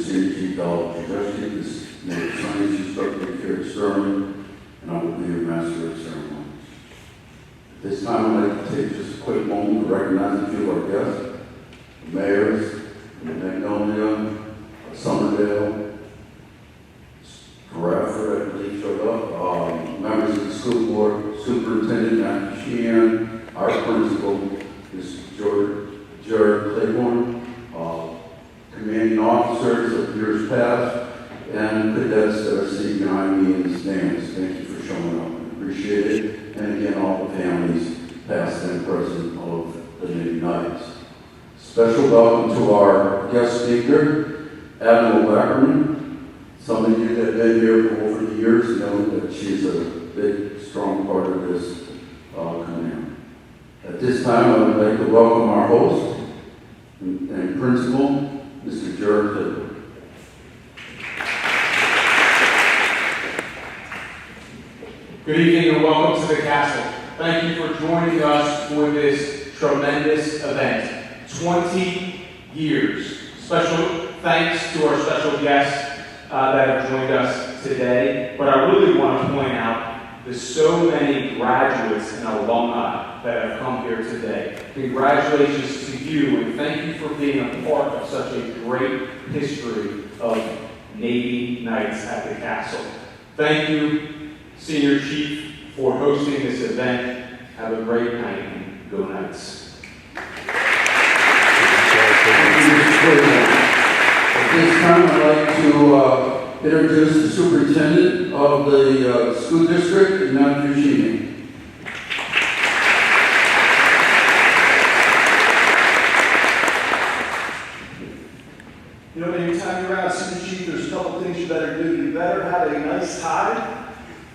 Senior Chief College Justice, this Native Science instructor here at Sterling, and I will be your Master of Ceremonies. At this time, I'd like to take just a quick moment to recognize a few of our guests, the mayors, Magnolia, Somerdale, Bradford, I believe, showed up, members of the school board, Superintendent Matthew Sheehan, our principal, Mr. Jared Claiborne, commanding officers of years past, and cadets that are sitting behind me in the stands. Thank you for showing up. I appreciate it. And again, all the families, past and present, of the Navy Knights. Special welcome to our guest speaker, Admiral Beckerman. Some of you that have been here for over the years know that she's a big, strong part of this command. At this time, I would like to welcome our host and principal, Mr. Jared Claiborne. Good evening and welcome to the castle. Thank you for joining us for this tremendous event. 20 years. Special thanks to our special guests that have joined us today. But I really want to point out there's so many graduates and alumni that have come here today. Congratulations to you and thank you for being a part of such a great history of Navy Knights at the castle. Thank you, Senior Chief, for hosting this event. Have a great night and go Knights. At this time, I'd like to introduce the superintendent of the school district, Matthew Sheehan. You know, anytime you're around Senior Chief, there's a couple things you better do. You better have a nice tie,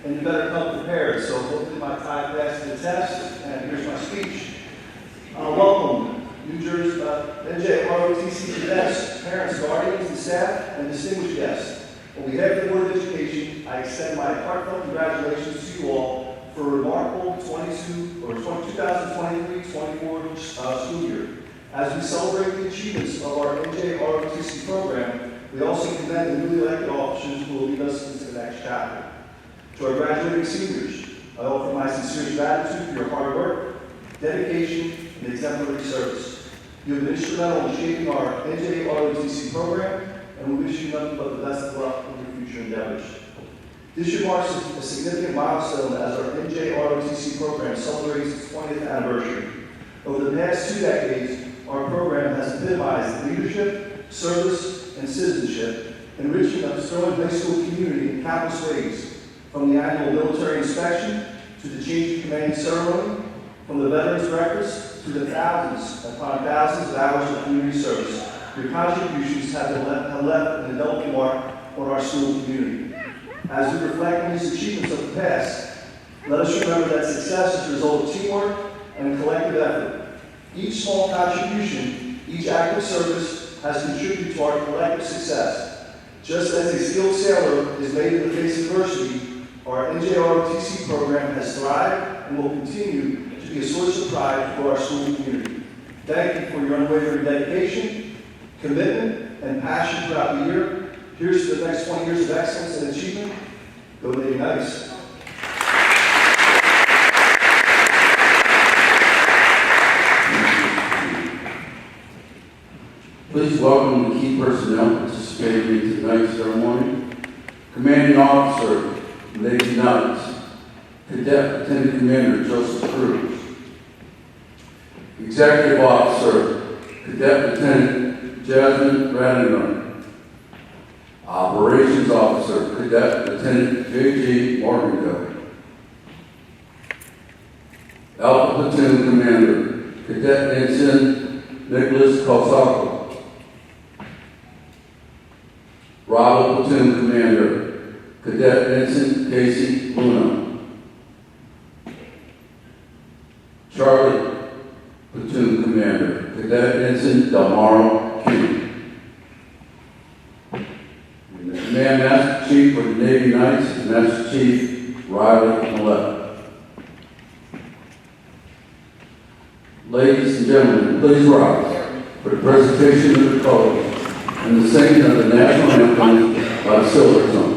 and you better come prepared. So hopefully my tie passes the test, and here's my speech. Welcome, New Jersey, NJROTC cadets, parents, guardians, and staff, and distinguished guests. On behalf of the Board of Education, I extend my heartfelt congratulations to you all for a remarkable 2023-24 school year. As we celebrate the achievements of our NJROTC program, we also commend the newly elected officers who will lead us into the next chapter. To our graduating seniors, I offer my sincerest gratitude for your hard work, dedication, and exemplary service. You have been instrumental in shaping our NJROTC program, and we wish you nothing but the best of luck in your future endeavors. This year marks a significant milestone as our NJROTC program celebrates its 20th anniversary. Over the past 2 decades, our program has epitomized leadership, service, and citizenship, enriching the Sterling High School community in countless ways, from the annual military inspection to the change of command ceremony, from the veterans breakfast to the thousands upon thousands of hours of community service. Your contributions have left an indelible mark on our school community. As we reflect on these achievements of the past, let us remember that success is the result of teamwork and collective effort. Each small contribution, each act of service has contributed to our collective success. Just as a skilled sailor is made in the face of adversity, our NJROTC program has thrived and will continue to be a source of pride for our school community. Thank you for your unwavering dedication, commitment, and passion throughout the year. Here's to the next 20 years of excellence and achievement. Go Navy Knights. Please welcome the key personnel participating in tonight's ceremony. Commanding Officer, Navy Knights, Cadet Lieutenant Commander Joseph Cruz. Executive Officer, Cadet Lieutenant Jasmine Radiner. Operations Officer, Cadet Lieutenant J.G. Morganville. Alpha Platoon Commander, Cadet Ensign Nicholas Kosaco. Bravo Platoon Commander, Cadet Ensign Casey Luna. Charlie Platoon Commander, Cadet Ensign Delmaro King. And the Command Master Chief for the Navy Knights is Master Chief Riley Millett. Ladies and gentlemen, please rise for the presentation of the colors. and the singing of the national anthem by the Silver Zone.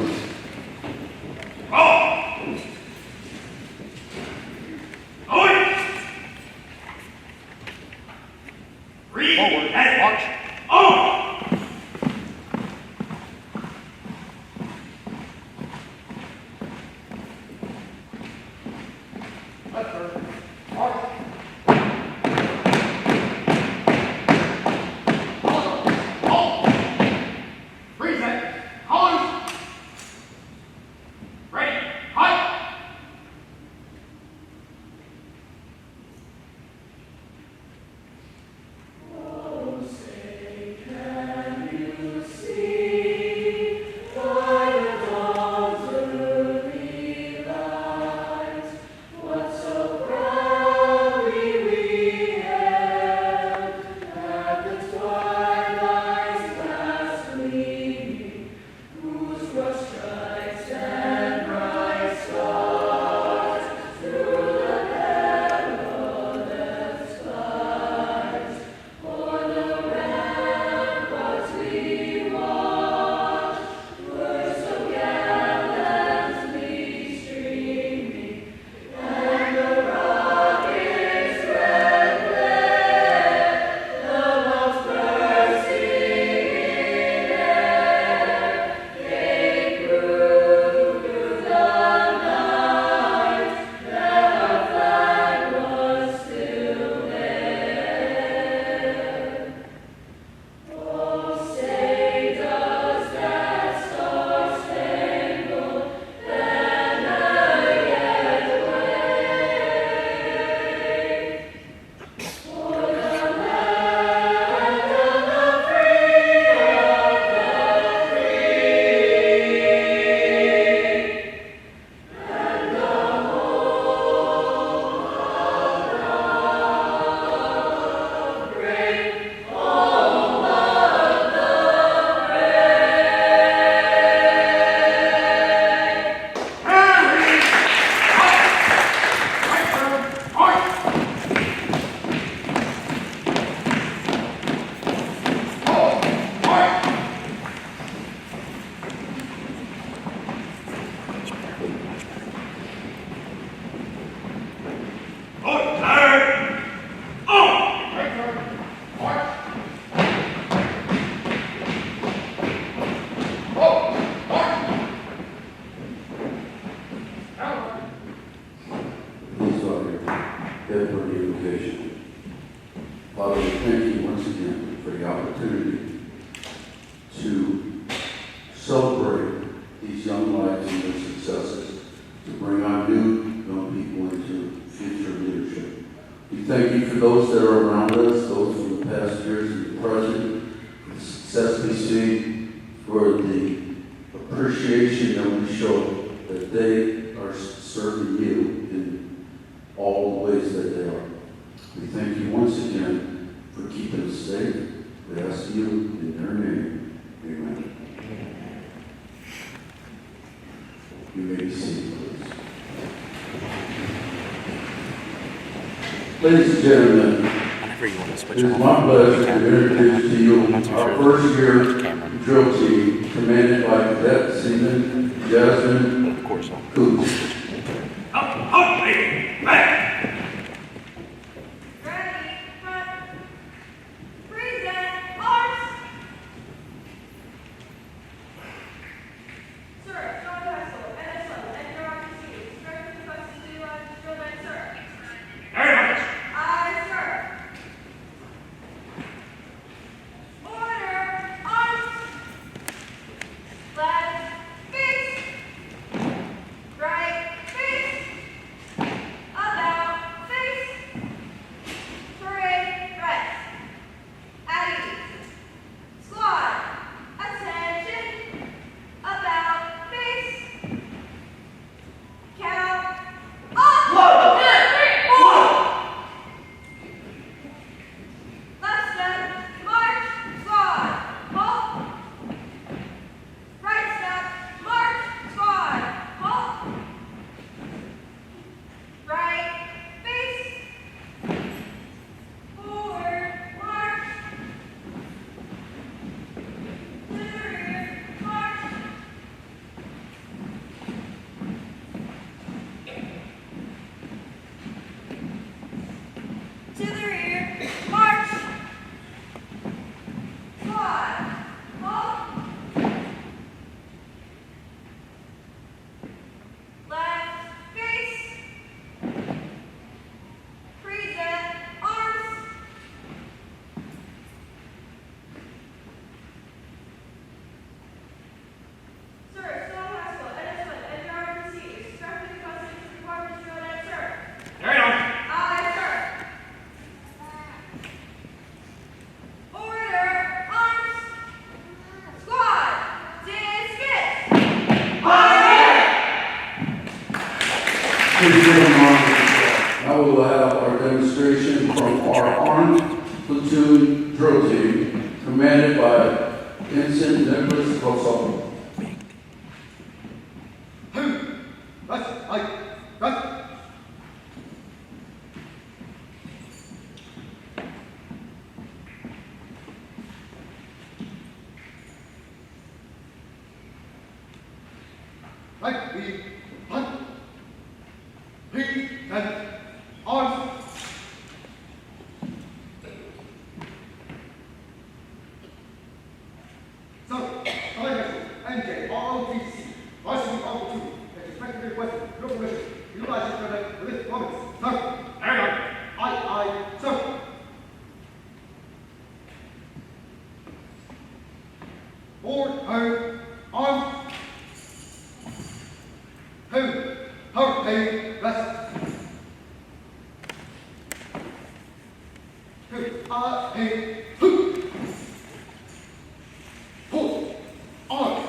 Father, we thank you once again for the opportunity to celebrate these young lives and their successes, to bring our new young people into future leadership. We thank you for those that are around us, those from the past years and the present, for the success we see, for the appreciation that we show that they are serving you in all the ways that they are. We thank you once again for keeping us safe. We ask you in their name. Amen. You may be seated, please. Ladies and gentlemen, it is my pleasure to introduce to you our first year drill team, commanded by Cadet Seaman Jasmine Coots. Right. platoon drill team, commanded by Ensign Nicholas Rosso. NJROTC, varsity Article 2, at respective request, your permission, utilize this permit with this moment. Sir, aye, sir. Board, her, arms. Hey, rest. Hey, pull, arm.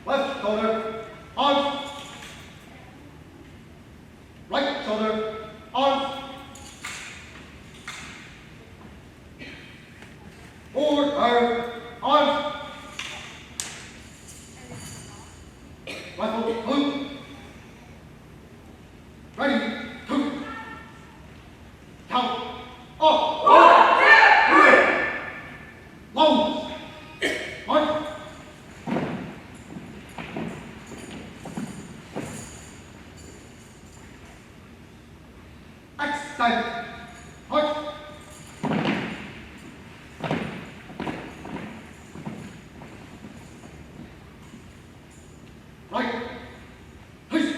Left shoulder, arm. Right shoulder, arm. Board, her, arm. Rifle, move. Ready, two. Count, up. 1, 2, 3. Long. March. Extend. March. Right. Please.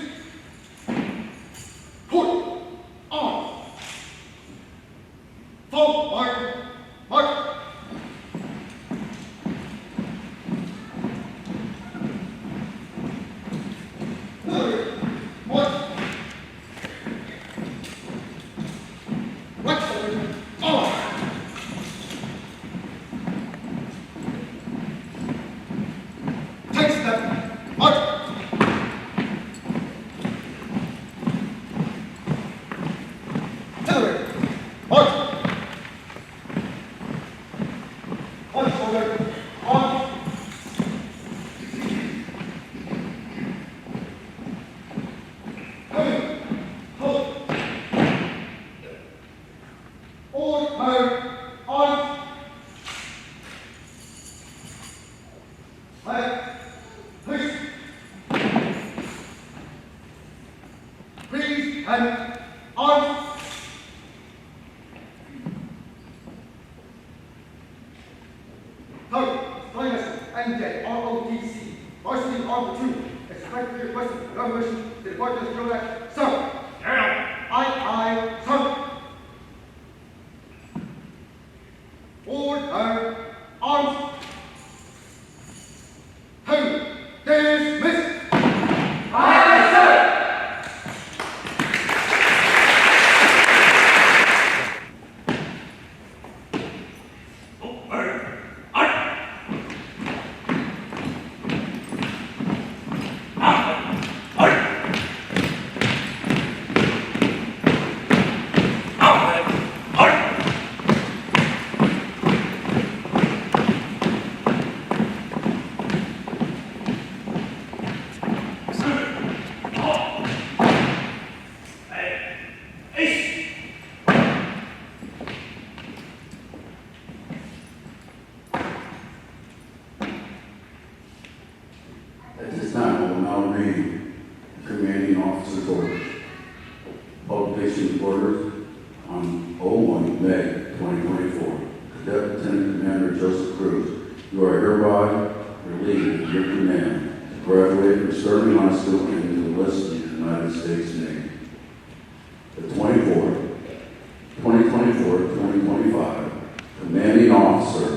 Put. On. Forward. March. March. Right shoulder. On. Take step. March. Artillery. March. One shoulder. On. Coming. Hold. Order. On. Left. Push. Freeze and on. Third, NJROTC, varsity Article 2, expectedly requested permission to depart this drill act. Sir. Aye, sir. Order, arms. Two, dismiss. Aye, sir. At this time, I will now read the commanding officer's orders. Publication of orders on 01 May 2024. Cadet Lieutenant Commander Joseph Cruz, you are hereby relieved of your command to graduate from Sterling High School and to enlist in the United States Navy. The 2024-2025 commanding officer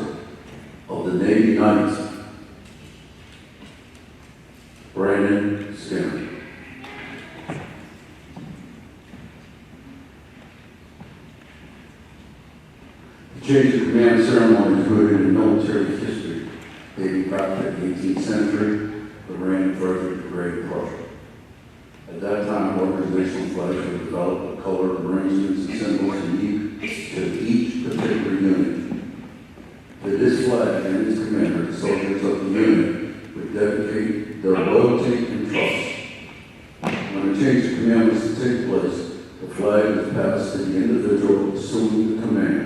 of the Navy Knights, Brandon Skinner. The change of command ceremony is rooted in military history, dating back to the 18th century, the reign of Frederick the Great of Prussia. At that time, organizational flags were developed with colored arrangements and symbols unique to each particular unit. To this flag and its commander, the soldiers of the unit would dedicate their loyalty and trust. When a change of command was to take place, the flag was passed to the individual assuming the command.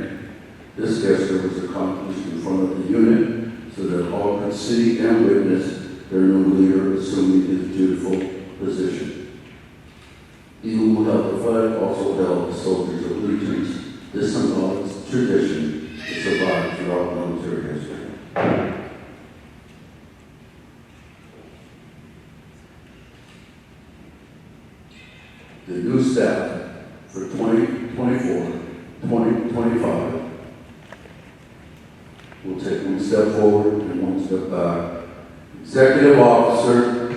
This gesture was accomplished in front of the unit so that all could see and witness their new leader assuming his dutiful position. He who held the flag also held the soldiers' allegiance. This symbolic tradition has survived throughout military history. The new staff for 2024-2025 will take one step forward and one step back. Executive Officer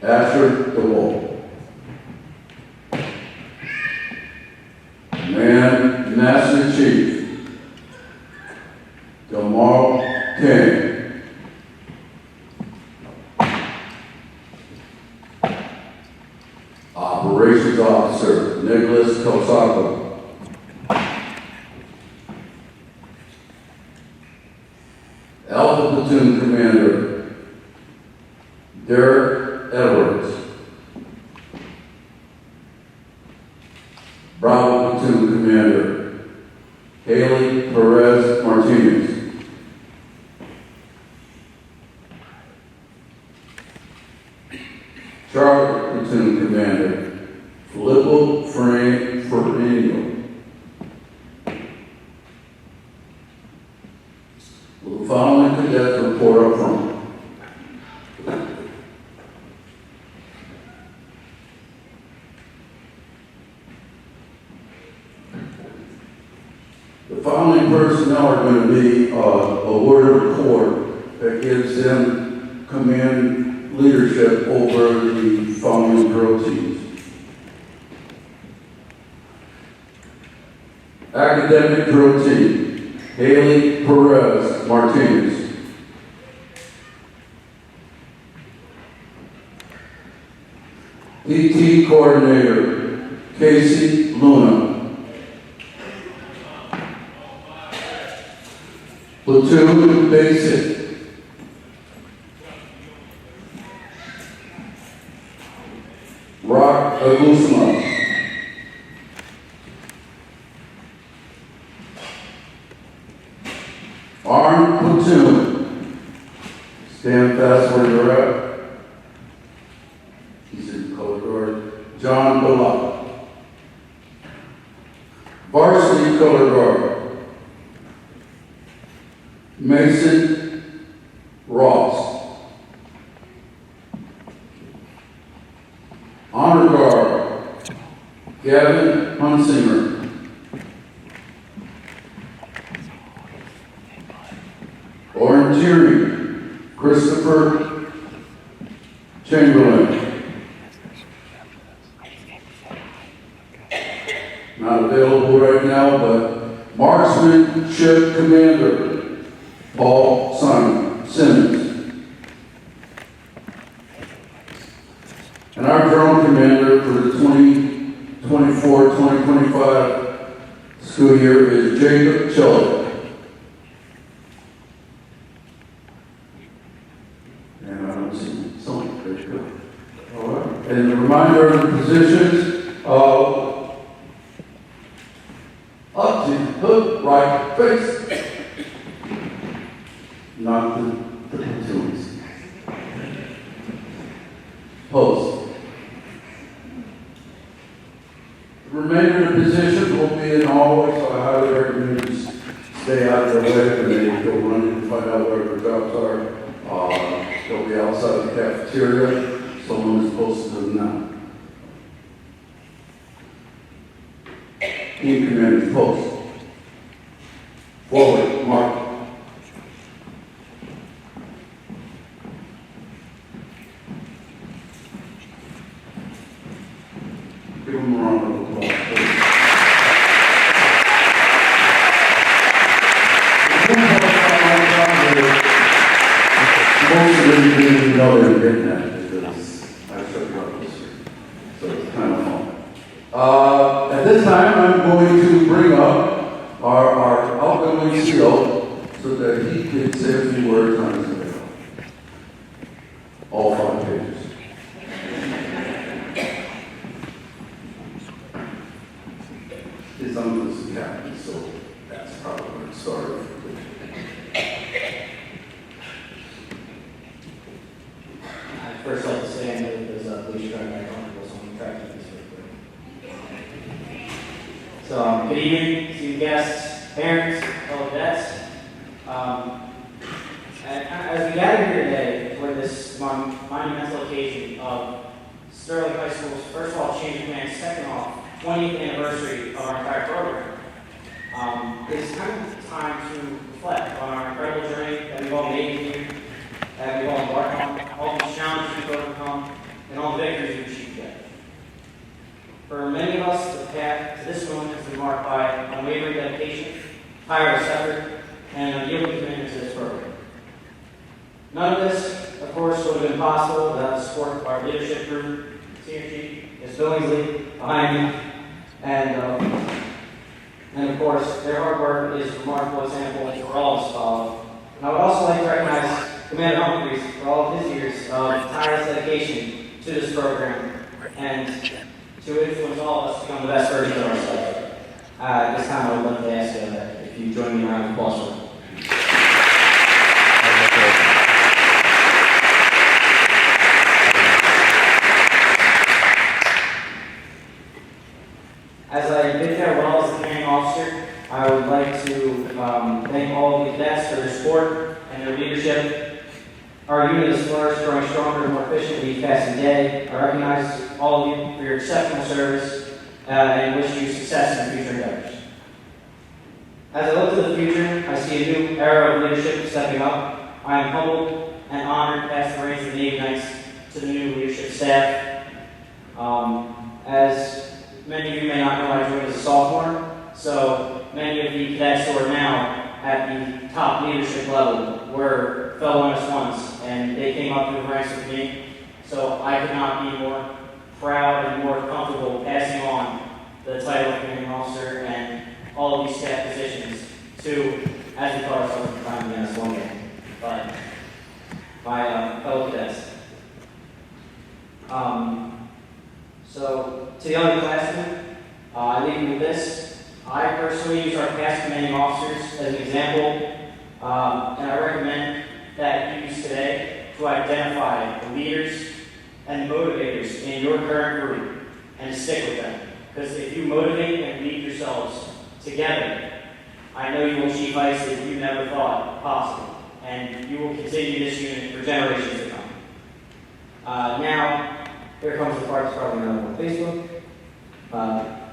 Asher DeWalt. Master Chief Delmar King. Operations Officer Nicholas Kosako. Alpha Platoon Commander Derek Edwards. Bravo Platoon Commander Haley Perez Martinez. Charlie Platoon Commander Filippo Ferrigno. Will the following cadets report up front? The following personnel are going to be awarded a corps that gives them command leadership over the following drill teams. Academic Drill Team, Haley Perez Martinez. PT Coordinator, Casey Luna. Platoon Basic. Rock Agusma. Armed Platoon. Stand fast where you're at. He's in color guard. John Bullock. Varsity color guard. Mason Ross. Honor guard. Gavin Hunsinger. Orienteering, Christopher Chamberlain. Not available right now, but Marksmanship Commander, Paul Simmons. And our drone commander for the 2024-2025 school year is Jacob Chillick. And a reminder of the positions of up to hook, right face, not the platoons. Post. The remainder of the positions will be in hallways, so I highly recommend you stay out of their way and they go running to find out where their jobs are. They'll be outside the cafeteria. Someone is posted to them now. Team commander post. Forward, mark. Give them a round of applause, please. Most of them didn't even know they were getting that. So it's kind of fun. At this time, I'm going up our outgoing CEO so that he can say a few words on his bill. All 5 pages. His uncle is a captain, so that's probably where it started. I'd first like to say I know that there's a police truck back on, so I'm going to try to keep this very quick. So, good evening, esteemed guests, parents, fellow cadets. As we gather here today for this monumental occasion of Sterling High School's, first of all, change of plan, second off, 20th anniversary of our entire program, it's kind of time to reflect on our incredible journey that we've all made here, that we've all embarked on, all the challenges we've overcome, and all the victories we've achieved together. For many of us, the path to this moment has been marked by unwavering dedication, tireless effort, and unyielding commitment to this program. None of this, of course, would have been possible without the support of our leadership group, Senior Chief, Ms. Billingsley, behind me, and of course, their hard work is a remarkable example for all of us to follow. And I would also like to recognize Commander Humphreys for all of his years of tireless dedication to this program and to influence all of us to become the best versions of ourselves. At this time, I would like to ask if you join me around the applause. As I bid farewell as the commanding officer, I would like to thank all of the cadets for their support and their leadership. Our unit has flourished, growing stronger and more efficient each passing day. I recognize all of you for your exceptional service and wish you success in your future endeavors. As I look to the future, I see a new era of leadership stepping up. I am humbled and honored to pass the reins of the Navy Knights to the new leadership staff. As many of you may not know, I joined as a sophomore, so many of the cadets who are now at the top leadership level were fellow NS1s, and they came up through the ranks with me, so I could not be more proud and more comfortable passing on the title of commanding officer and all of these staff positions to, as we call ourselves at the time, the NS1 gang, but my fellow cadets. So, to the underclassmen, I leave you with this. I personally use our past commanding officers as an example, and I recommend that you use today to identify the leaders and motivators in your current group and to stick with them. Because if you motivate and lead yourselves together, I know you will achieve heights that you never thought possible, and you will continue this unit for generations to come. Now, here comes the part that's probably not on Facebook.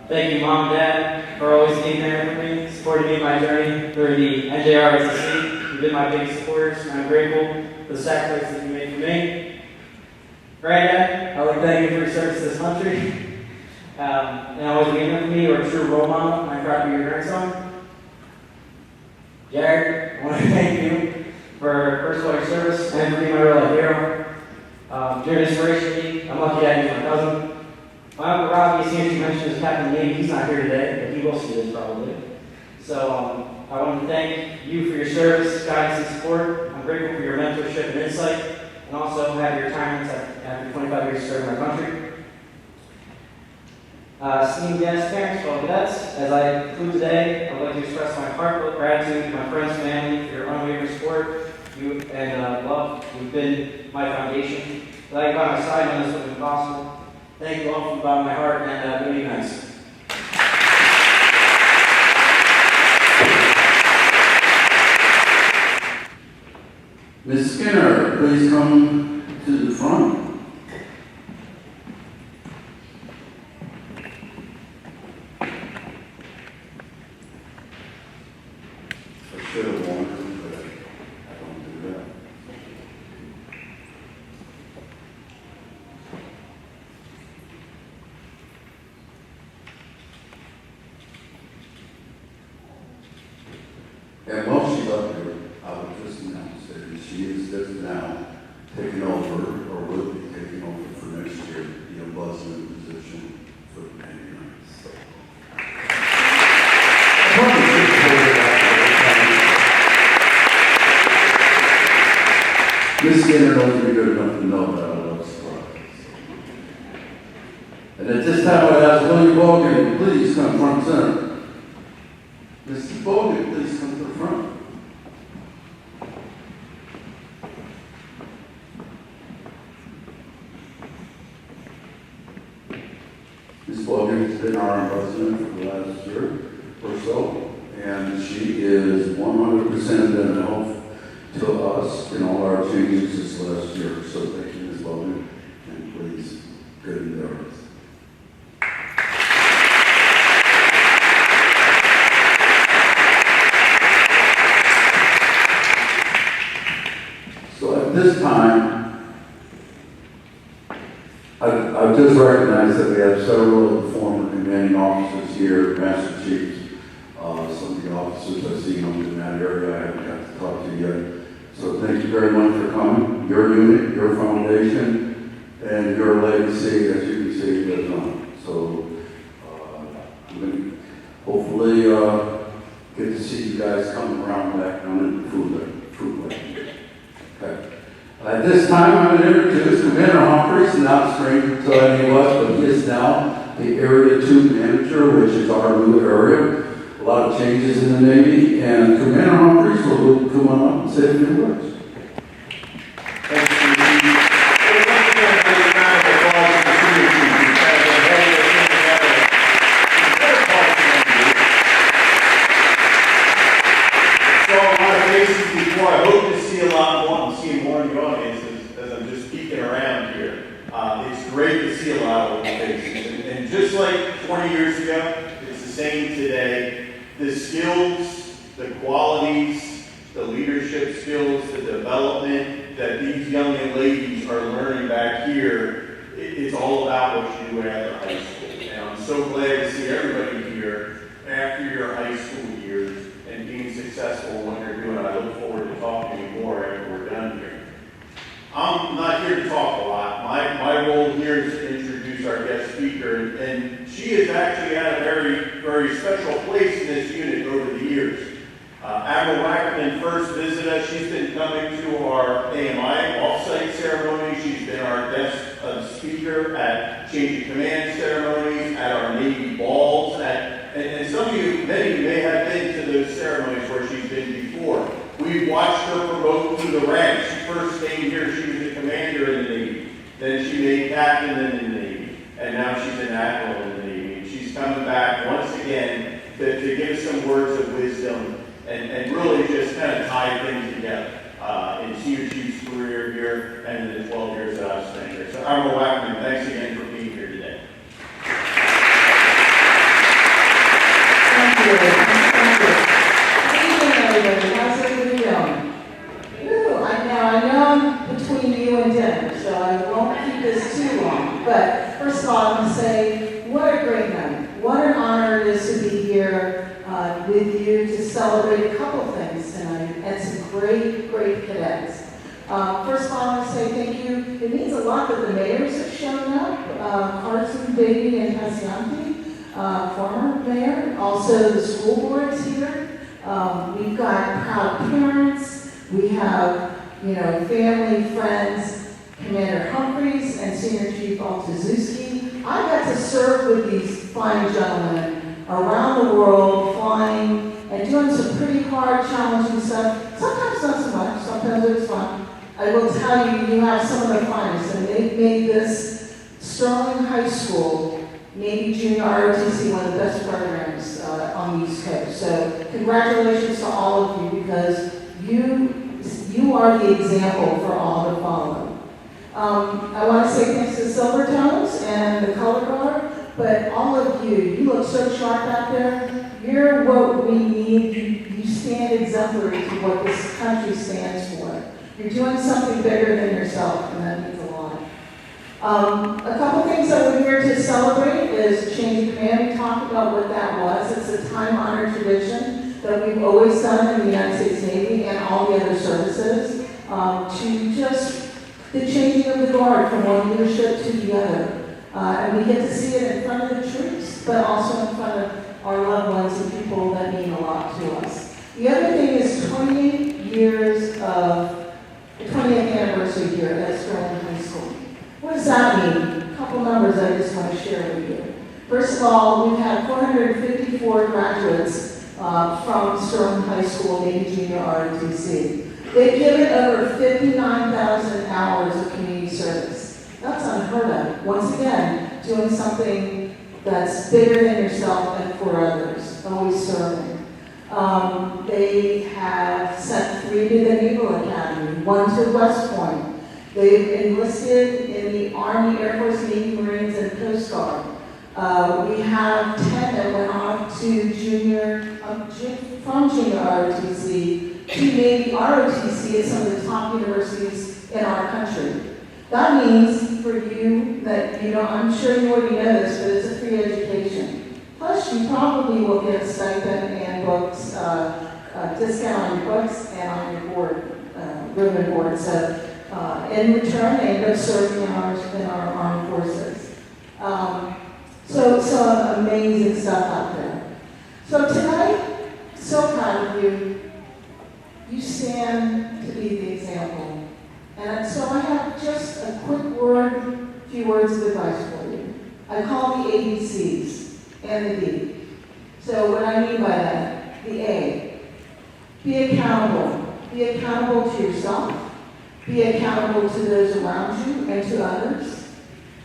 Thank you, Mom and Dad, for always being there for me, supporting me in my journey through the NJROTC. You've been my biggest supporters, and I'm grateful for the sacrifices that you made for me. Granddad, I would like to thank you for your service to this country, and always being there for me, or a true role model, and I'm proud to be your grandson. Jared, I want to thank you for, first of all, your service, and for being my real life hero. You're an inspiration to me. I'm lucky to have you as my cousin. My Uncle Robbie, as you mentioned, is Captain of the Navy. He's not here today, but he will see this probably. So I want to thank you for your service, guidance, and support. I'm grateful for your mentorship and insight, and also have your retirements after 25 years serving our country. Esteemed guests, parents, fellow cadets, as I conclude today, I would like to express my heartfelt gratitude to my friends and family for your unwavering support and love. You've been my foundation. Without you by my side, none of this would have been possible. Thank you all from the bottom of my heart, and good evening. Ms. Skinner, please come to the front. I should have warned her, but I don't do that. And while she's up here, I would just announce that she is just now taking over, or will be taking over for next year, the ombudsman position for the Navy Knights. Miss Skinner knows me good enough to know that I love surprises. And at this time, I ask William Bogan, please come front center. Mr. Bogan, please come to the front. Ms. Bogan has been our ambassador for the last year or so, and she is 100% been helpful to us in all our changes this last year. So thank you, Ms. Bogan, and please, good endeavors. So at this time, I've just recognized that we have several of the former commanding officers here, Master Chiefs. Some of the officers I've seen them in that area, I haven't got to talk to yet. So thank you very much for coming. Your unit, your foundation, and your legacy, as you can see, lives on. So I'm going to hopefully get to see you guys come around back down in the food lane. Okay. At this time, I'm going to introduce Commander Humphreys, not stranger to any of us, but he is now the Area 2 Manager, which is our new area. A lot of changes in the Navy, and Commander Humphreys will come on up and say a few words. Thank you, Chief. I'd like to give a big round of applause to the senior chief who's kind of been heading this thing together. Very positive. Saw a lot of faces before. I hope to see a lot more. I'm seeing more in the audience as I'm just peeking around here. It's great to see a lot of old faces. And just like 20 years ago, it's the same today. The skills, the qualities, the leadership skills, the development that these young ladies are learning back here, it's all about what you do after high school. And I'm so glad to see everybody here after your high school years and being successful in what you're doing. I look forward to talking to you more after we're done here. I'm not here to talk a lot. My role here is to introduce our guest speaker, and she has actually had a very, very special place in this unit over the years. Admiral Wackerman first visited us. She's been coming to our AMI off-site ceremony. She's been our guest speaker at change of command ceremonies, at our Navy balls, and some of you, many of you may have been to those ceremonies where she's been before. We've watched her promote through the ranks. She first came here, she was a commander in the Navy. Then she made captain in the Navy. And now she's an admiral in the Navy. And she's coming back once again to give some words of wisdom and really just kind of tie things together in Senior Chief's career here and in the 12 years that I've spent here. So Admiral Wackerman, thanks again for being here today. Thank you. Good evening, everybody. How's everybody doing? Ooh, I know I'm between you and dinner, so I won't keep this too long. But first of all, I'm going to say, what a great night. What an honor it is to be here with you to celebrate a couple things tonight and some great, great cadets. First of all, I want to say thank you. It means a lot that the mayors have shown up. Carson, Baby, and Pacianti, former mayor. Also, the school board's here. We've got proud parents. We have, family, friends, Commander Humphreys and Senior Chief Altazewski. I got to serve with these fine gentlemen around the world, flying and doing some pretty hard, challenging stuff. Sometimes not so much, sometimes it was fun. I will tell you, you have some of the finest, and they've made this Sterling High School, Navy Junior ROTC, one of the best programs on the East Coast. So congratulations to all of you, because you are the example for all to follow. I want to say thanks to Silvertones and the color guard, but all of you look so sharp out there. You're what we need. You stand exemplary to what this country stands for. You're doing something bigger than yourself, and that means a lot. A couple things that we're here to celebrate is change of command. We talked about what that was. It's a time-honored tradition that we've always done in the United States Navy and all the other services, to just the changing of the guard from one leadership to the other. And we get to see it in front of the troops, but also in front of our loved ones and people that mean a lot to us. The other thing is 28 years of the 20th anniversary here at Sterling High School. What does that mean? A couple numbers I just want to share with you. First of all, we've had 454 graduates from Sterling High School and NJROTC. They've given over 59,000 hours of community service. That's unheard of. Once again, doing something that's bigger than yourself and for others, always serving. They have sent 3 to the Naval Academy, 1 to West Point. They've enlisted in the Army, Air Force, Navy, Marines, and Coast Guard. We have 10 that went off to from junior ROTC to Navy ROTC at some of the top universities in our country. That means for you that, I'm sure you already know this, but it's a free education. Plus, you probably will get a stipend and books, discount on your books and on your board, room and board. So, in return, they end up serving in our armed forces. So amazing stuff out there. So tonight, so proud of you. You stand to be the example. And so I have just a few words of advice for you. I call the ABCs and the D. So what I mean by that, the A, be accountable. Be accountable to yourself. Be accountable to those around you and to others.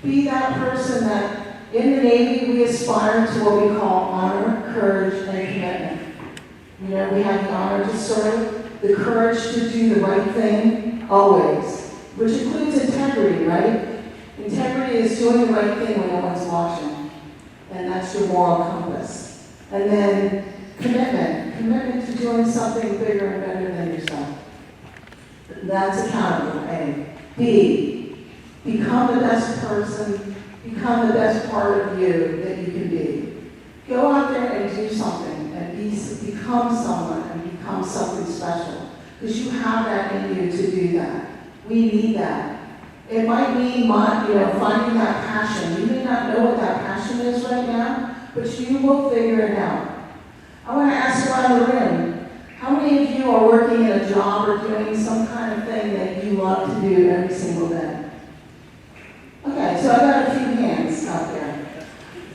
Be that person that in the Navy we aspire to what we call honor, courage, and commitment. We have the honor to serve, the courage to do the right thing always, which includes integrity, right? Integrity is doing the right thing when no one's watching, and that's your moral compass. And then commitment to doing something bigger and better than yourself. That's accountable, A. B, become the best person, become the best part of you that you can be. Go out there and do something and become someone and become something special. Because you have that in you to do that. We need that. It might mean finding that passion. You may not know what that passion is right now, but you will figure it out. I want to ask around the room, how many of you are working in a job or doing some kind of thing that you love to do every single day? Okay, so I got a few hands out there.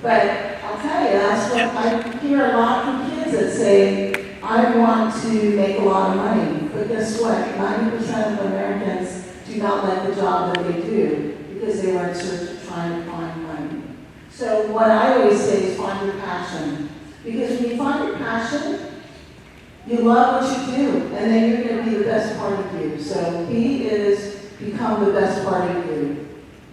But I'll tell you, that's what I hear a lot from kids that say, I want to make a lot of money. But guess what? 90% of Americans do not like the job that they do because they are in search of trying to find money. So what I always say is find your passion. Because when you find your passion, you love what you do, and then you're going to be the best part of you. So B is become the best part of you.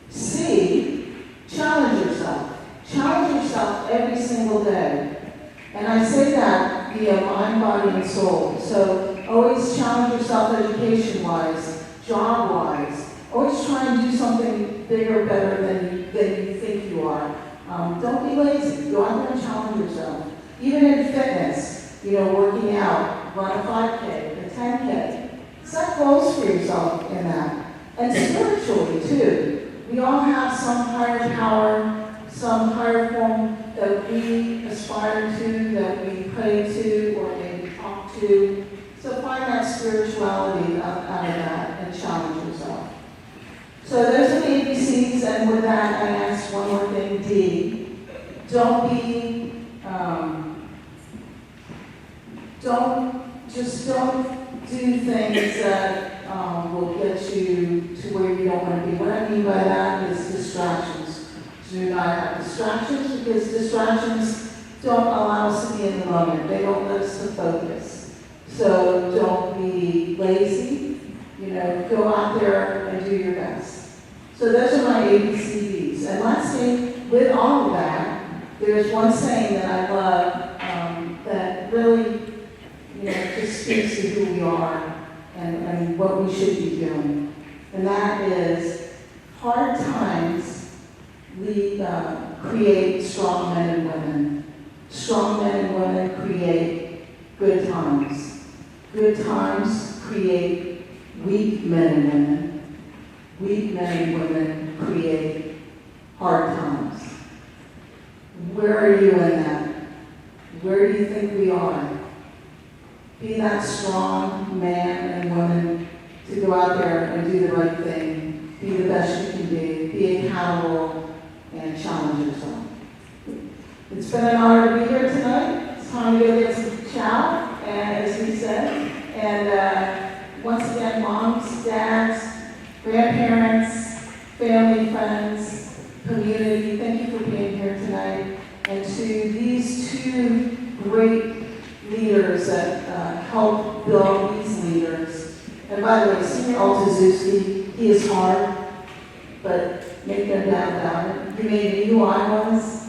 C, challenge yourself. Challenge yourself every single day. And I say that via mind, body, and soul. So always challenge yourself education-wise, job-wise. Always try and do something bigger, better than you think you are. Don't be lazy. Go out there and challenge yourself. Even in fitness, working out, run a 5K, a 10K. Set goals for yourself in that. And spiritually, too. We all have some higher power, some higher form that we aspire to, that we pray to, or maybe talk to. So find that spirituality out of that and challenge yourself. So those are the ABCs, and with that, I ask one more thing, D. Don't do things that will get you to where you don't want to be. What I mean by that is distractions. Do not have distractions because distractions don't allow us to be in the moment. They don't let us to focus. So don't be lazy. Go out there and do your best. So those are my ABCDs. And lastly, with all of that, there's one saying that I love that really, just speaks to who we are and what we should be doing. And that is hard times create strong men and women. Strong men and women create good times. Good times create weak men and women. Weak men and women create hard times. Where are you in that? Where do you think we are? Be that strong man and woman to go out there and do the right thing. Be the best you can be accountable, and challenge yourself. It's been an honor to be here tonight. It's time to go get some chow, and as we said. And once again, moms, dads, grandparents, family, friends, community, thank you for being here tonight. And to these two great leaders that help build these leaders. And by the way, Senior Altazewski, he is hard, but make no doubt about it. He made me who I was,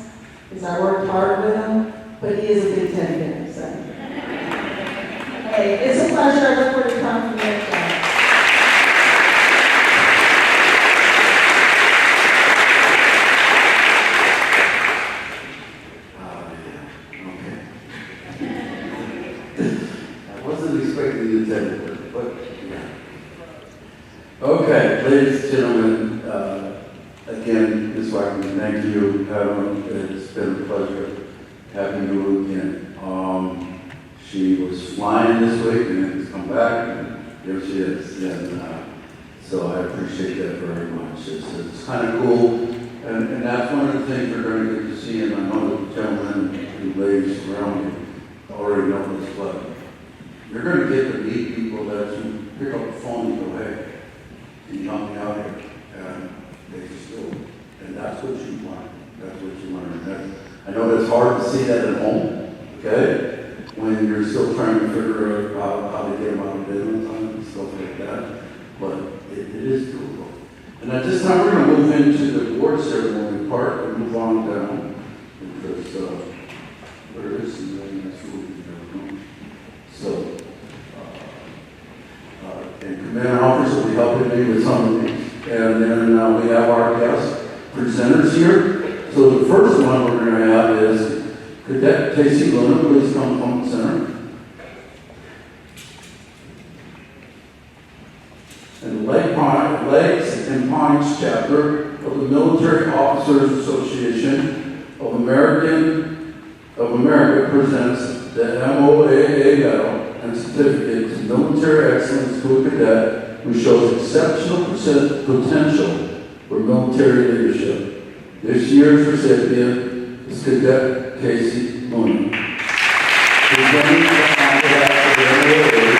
because I worked hard with him, but he is a big Teddy bear, so. Hey, it's a pleasure. I look forward to coming from here. Okay, ladies and gentlemen, again, Ms. Wagner, thank you. It's been a pleasure having you again. She was flying this week and has come back, and here she is. And so I appreciate that very much. It's kind of cool, and that's one of the things we're going to get to see. And I know the gentlemen and ladies around you already know this, but you're going to get to meet people that you pick up the phone and go, hey, can you help me out here? And they just do it. And that's what you want. That's what you want. And I know it's hard to see that at home, okay? When you're still trying to figure out how to get them out of bed on time and stuff like that. But it is doable. And at this time, we're going to move into the board ceremony part and move on down. Because there is some next week. So, and Commander Humphries will be helping me with some of these. And then we have our guest presenters here. So the first one we're going to have is Cadet Casey Luna. Please come from the center. And the Lakes and Pines chapter of the Military Officers Association of America presents the MOAA medal and certificate to military excellence to a cadet who shows exceptional potential for military leadership. This year's recipient is Cadet Casey Luna. Presenting on behalf of the MOAA,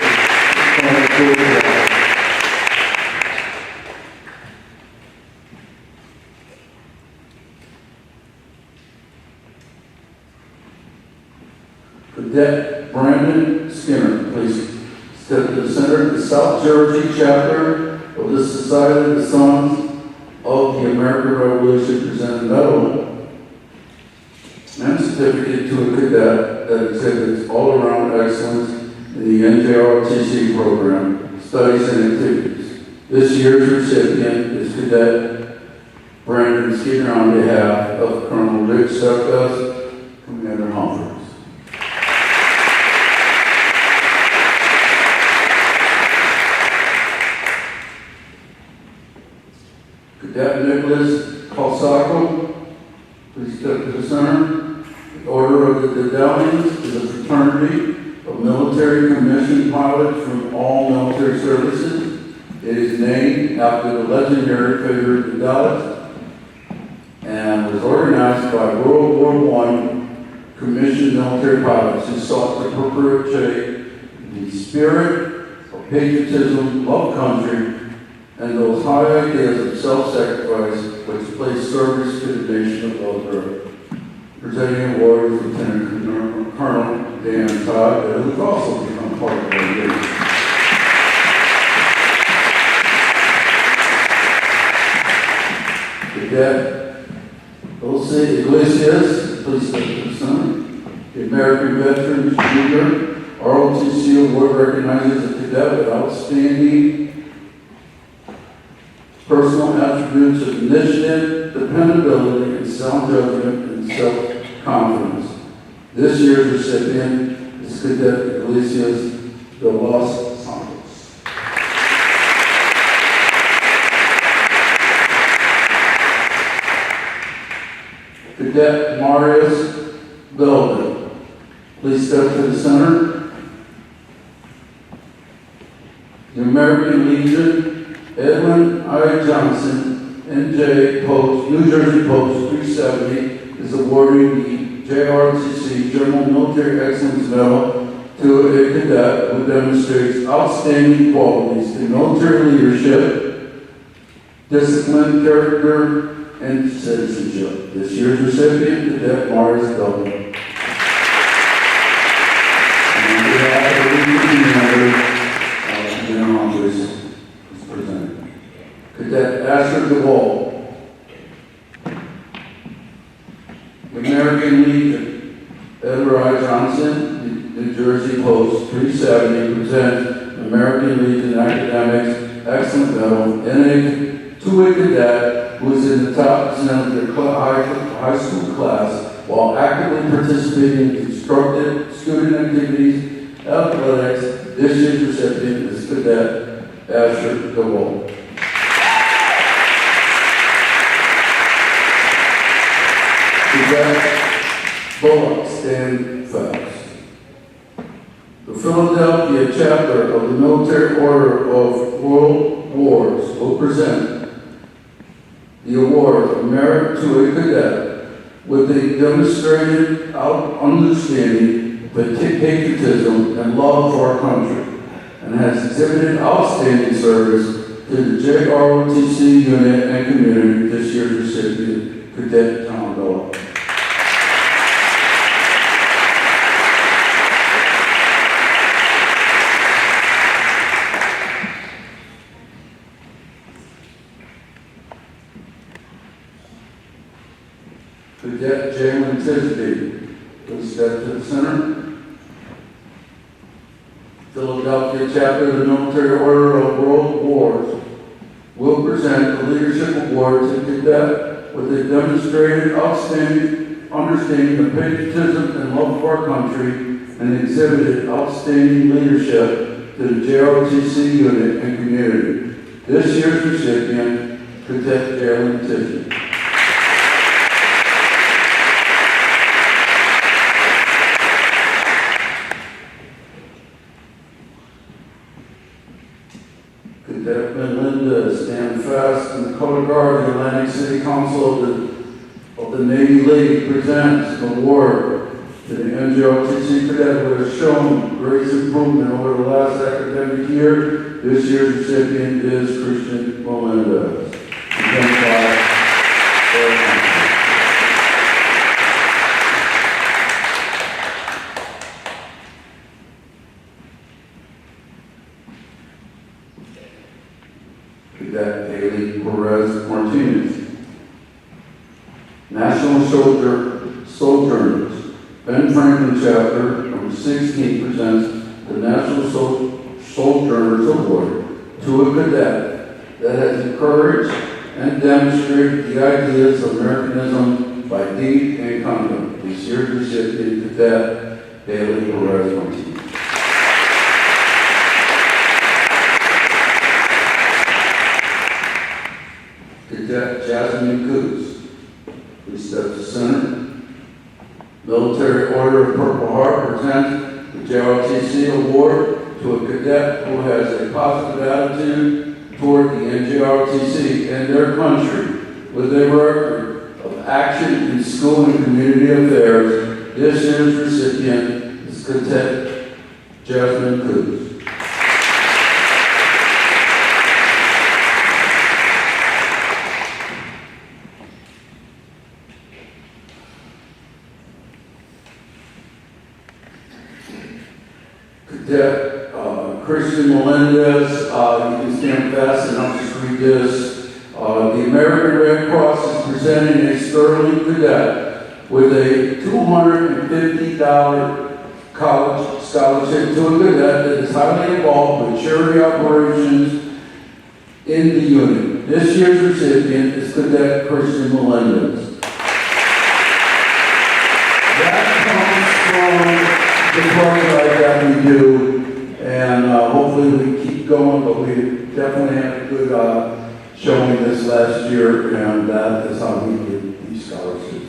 Cadet Brandon Skinner, please step to the center of the South Jersey chapter of the Society of the Sons of the American Revolution, present a medal and certificate to a cadet that exhibits all-around excellence in the NJROTC program, studies and activities. This year's recipient is Cadet Brandon Skinner on behalf of Colonel Rick Sepkas, Commander Humphries. Cadet Nicholas Calsaco, please step to the center. The Order of the Dedalians is a fraternity of military commissioned pilots from all military services. It is named after the legendary figure Dedalus and was organized by World War I commissioned military pilots who sought to perpetuate the spirit of patriotism, love country, and those high ideas of self-sacrifice which place service to the nation above earth. Presenting awards, Lieutenant Colonel Dan Todd, who has also become part of our engagement. Cadet Jose Iglesias, please step to the center. The American Veterans Junior ROTC Award recognizes a cadet with outstanding personal attributes of initiative, dependability, and sound judgment and self-confidence. This year's recipient is Cadet Iglesias de Los Santos. Cadet Marius Belvin. Please step to the center. The American Legion, Edwin I. Johnson, NJ Post, New Jersey Post 370, is awarding the NJROTC General Military Excellence Medal to a cadet who demonstrates outstanding qualities in military leadership, discipline, character, and citizenship. This year's recipient, Cadet Morris W. On behalf of the Legion General Andres is presented. Cadet Asher DeWalt. American Legion, Edward I. Johnson, New Jersey Post 370, presents American Legion Academics Excellent Medal to a cadet who is in the top percent of their high school class while actively participating in constructive student activities, athletics. This year's recipient is Cadet Asher DeWalt. Cadet Bullock, stand fast. The Philadelphia chapter of the Military Order of World Wars will present the award of merit to a cadet with a demonstrated understanding, patriotism, and love for our country, and has exhibited outstanding service to the NJROTC unit and community. This year's recipient, Cadet Tom Bell. Cadet Jalen Tisby, please step to the center. Philadelphia chapter of the Military Order of World Wars will present the Leadership Award to Cadet with a demonstrated outstanding understanding of patriotism and love for our country and exhibited outstanding leadership to the NJROTC unit and community. This year's recipient, Cadet Jalen Tisby. Cadet Melinda, stand fast. And the color guard of the Atlantic City Council of the Navy League presents an award to the NJROTC cadet who has shown great improvement over the last academic year. This year's recipient is Christian Melinda. Cadet Haley Perez Martinez. National Sojourners, Ben Franklin Chapter, number 16, presents the National Sojourners Award to a cadet that has encouraged and demonstrated the ideas of Americanism by deed and conduct. This year's recipient, Cadet Haley Perez Martinez. Cadet Jasmine Coos, please step to center. Military Order of Purple Heart presents the NJROTC Award to a cadet who has a positive attitude toward the NJROTC and their country with a record of action in school and community affairs. This year's recipient is Cadet Jasmine Coos. Cadet Christian Melendez, you can stand fast and I'll just read this. The American Red Cross is presenting a sterling cadet with a $250 college scholarship to a cadet that is highly involved with charity operations in the unit. This year's recipient is Cadet Christian Melendez. That comes from the program that we do, and hopefully we keep going, but we definitely had a good showing this last year, and that is how we get these scholarships.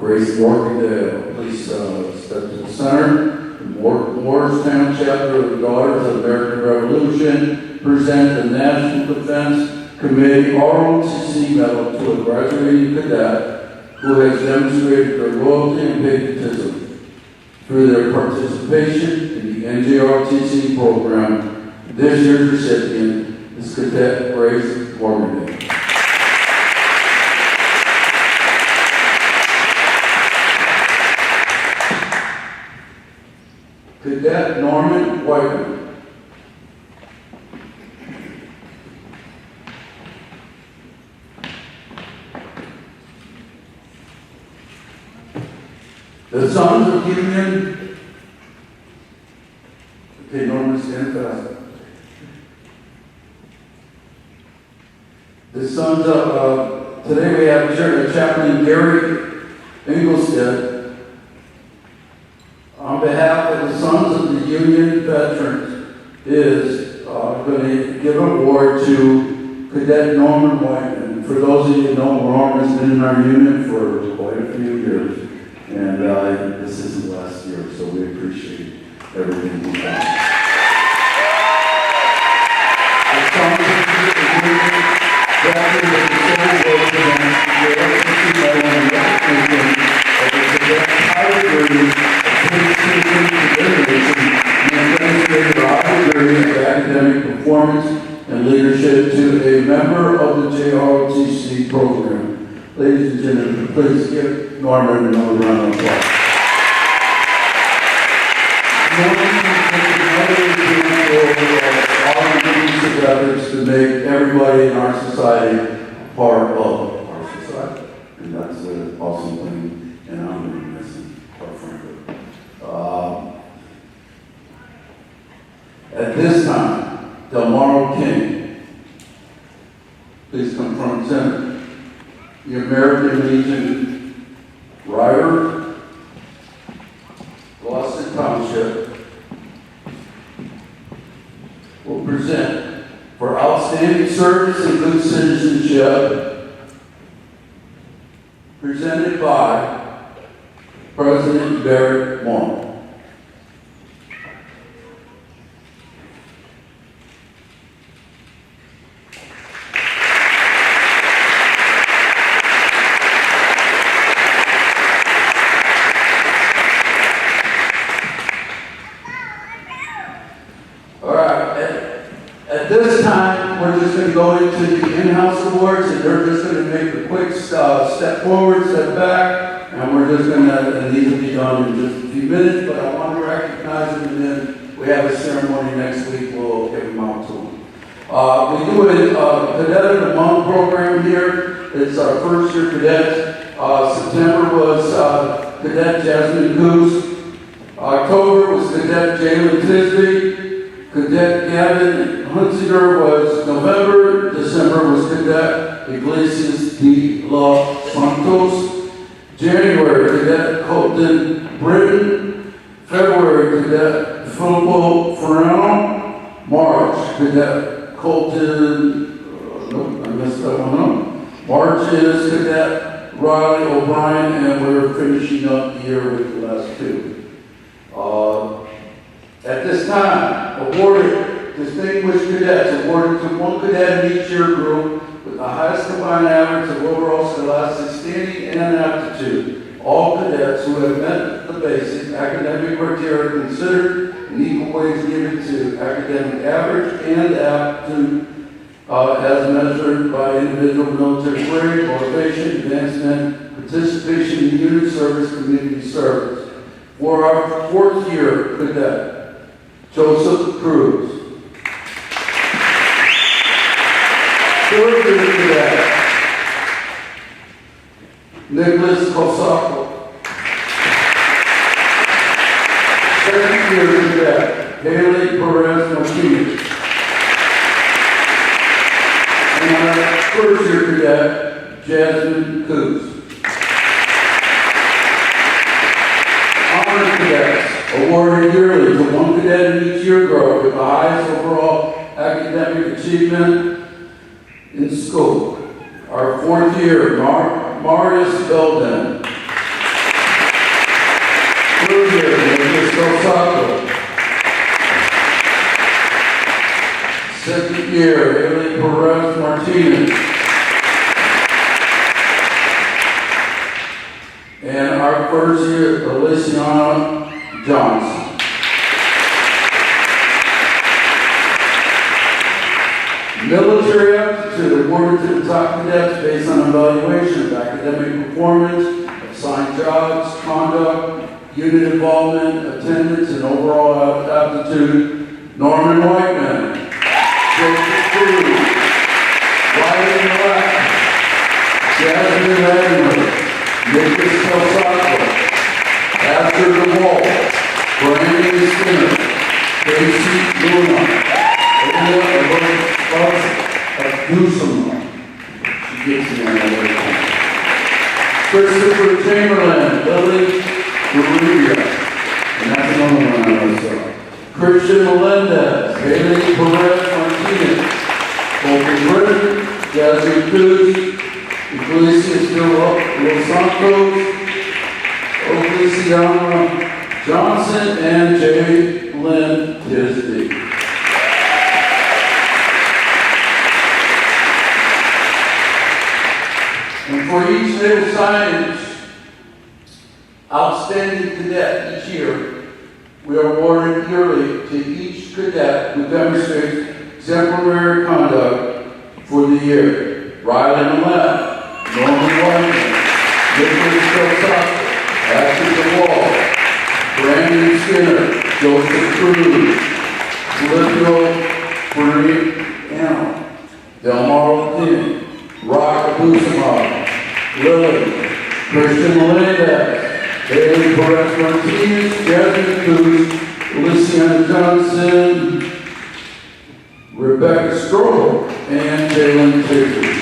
Grace Morgan, please step to the center. The Morristown chapter of the Daughters of the American Revolution present the National Defense Committee ROTC medal to a graduating cadet who has demonstrated their loyalty and patriotism through their participation in the NJROTC program. This year's recipient is Cadet Grace Morgan. Cadet Norman Whiteman. The Sons of Union. Okay, Norman, stand fast. The Sons of, today we have Chaplain Gary Engelstead. On behalf of the Sons of the Union veterans, is going to give an award to Cadet Norman Whiteman. For those of you who know, Norman's been in our unit for quite a few years, and this is his last year, so we appreciate everything he's done. The Sons of the Union veterans of the Civil War presents the ROTC medal and recognition of the cadet higher academic performance and leadership to a member of the JROTC program. Ladies and gentlemen, please give Norman another round of applause. Norman is another example of our inclusive efforts to make everybody in our society a part of our society. And that's an awesome thing, and I'm going to miss him, quite frankly. At this time, Delmaro King, please come front and center. The American Legion Rider, Gloucester Township, will present for outstanding service and good citizenship, presented by President Barrett Moore. At this time, we're just going to go into the in-house awards, and they're just going to make a quick step forward, step back, and we're just going to, and these will be done in just a few minutes, but I want to recognize them, and then we have a ceremony next week, we'll give them out to them. We do a Cadet of the Month program here. It's our first year cadets. September was Cadet Jasmine Coos. October was Cadet Jalen Tisby. Cadet Gavin Hunsinger was November. December was Cadet Iglesias de los Santos. January, Cadet Colton Britton. February, Cadet Filippo Ferrano. March, Cadet Colton, I messed that one up. March is Cadet Riley O'Brien, and we're finishing up the year with the last two. At this time, awarded distinguished cadets awarded to one cadet in each year group with the highest combined average of overall scholastic standing and aptitude. All cadets who have met the basic academic criteria considered and equal weights given to academic average and aptitude as measured by individual military grade, motivation, advancement, participation in unit service, community service. For our fourth year cadet, Joseph Cruz. Third year cadet, Nicholas Cosaco. Second year cadet, Haley Perez Martinez. And our first year cadet, Jasmine Coos. Honor cadets awarded yearly to one cadet in each year group with the highest overall academic achievement in school. Our fourth year, Marius Belden. Third year, Nicholas Del. Second year, Haley Perez Martinez. And our first year, Aliciana Johnson. Military aptitude awarded to the top cadets based on evaluation of academic performance, assigned jobs, conduct, unit involvement, attendance, and overall aptitude. Norman Whiteman, Joseph Cruz, Ryan Black, Jasmine Edmund, Nicholas Calsaco, Asher DeWalt, Brandon Skinner, Casey Luna, she gets me on that. Christopher Chamberlain, Lily Rubia, and that's another one I know so. Christian Melendez, Haley Perez Martinez, Colton Britton, Jasmine Cruz, Iglesias Los Santos, Feliciana Johnson, and J. Lynn Tisby. And for each naval science outstanding cadet each year, we are awarded yearly to each cadet who demonstrates exemplary conduct for the year. Riley Millett, Norman Whiteman, Nicholas Calsaco, Ashley DeWalt, Brandon Skinner, Joseph Cruz, Olivia Ferrari, Delmar King, Rock Busamar, Lily, Christian Melendez, Haley Perez Martinez, Jasmine Cruz, Luciana Johnson, Rebecca Stroll, and Jalen Tiffany.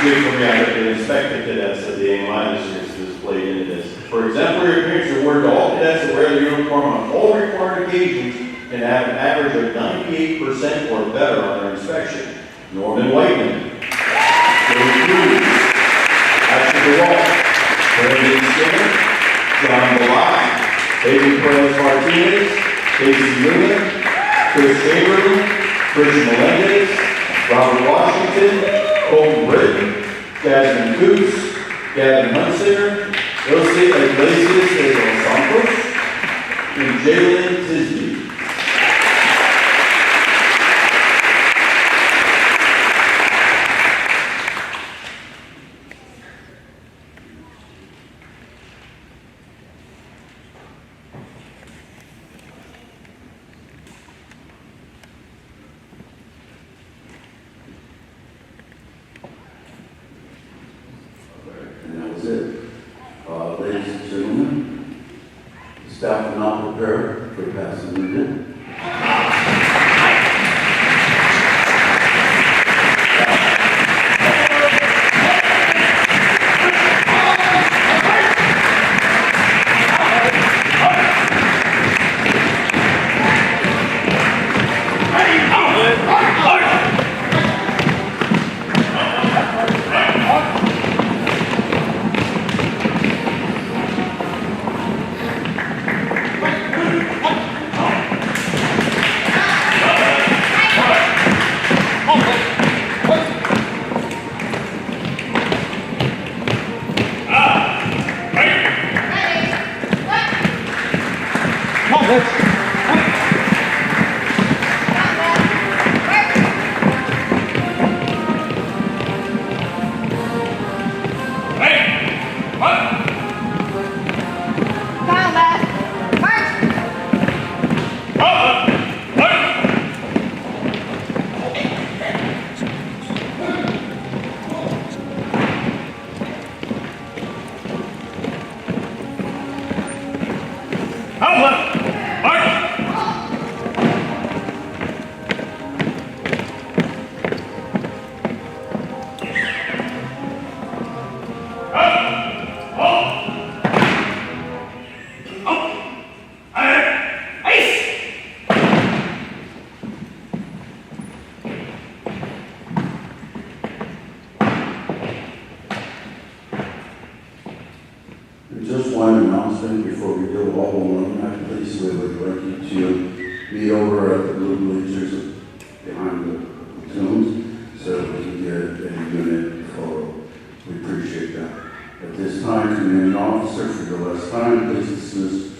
The inspector cadets of the A- years who displayed into this. For exemplary appearance, awarded to all cadets that wear the uniform on all required occasions and have an average of 98% or better on their inspection. Norman Whiteman, Joe Cruz, Asher DeWalt, Brandon Skinner, John Balak, Haley Perez Martinez, Casey Newman, Chris Chamberlain, Christian Melendez, Robert Washington, Colton Britton, Jasmine Coos, Gavin Hunsinger, Jose Iglesias de Los Santos, and Jalen Tisby. And that was it. Ladies and gentlemen, the staff are not prepared for passing the dinner. one announcement before we do all alumni, please, we would like you to be over at the blue bleachers behind the platoons so we can get a unit photo. We appreciate that. At this time, commanding officer, for the last time, please dismiss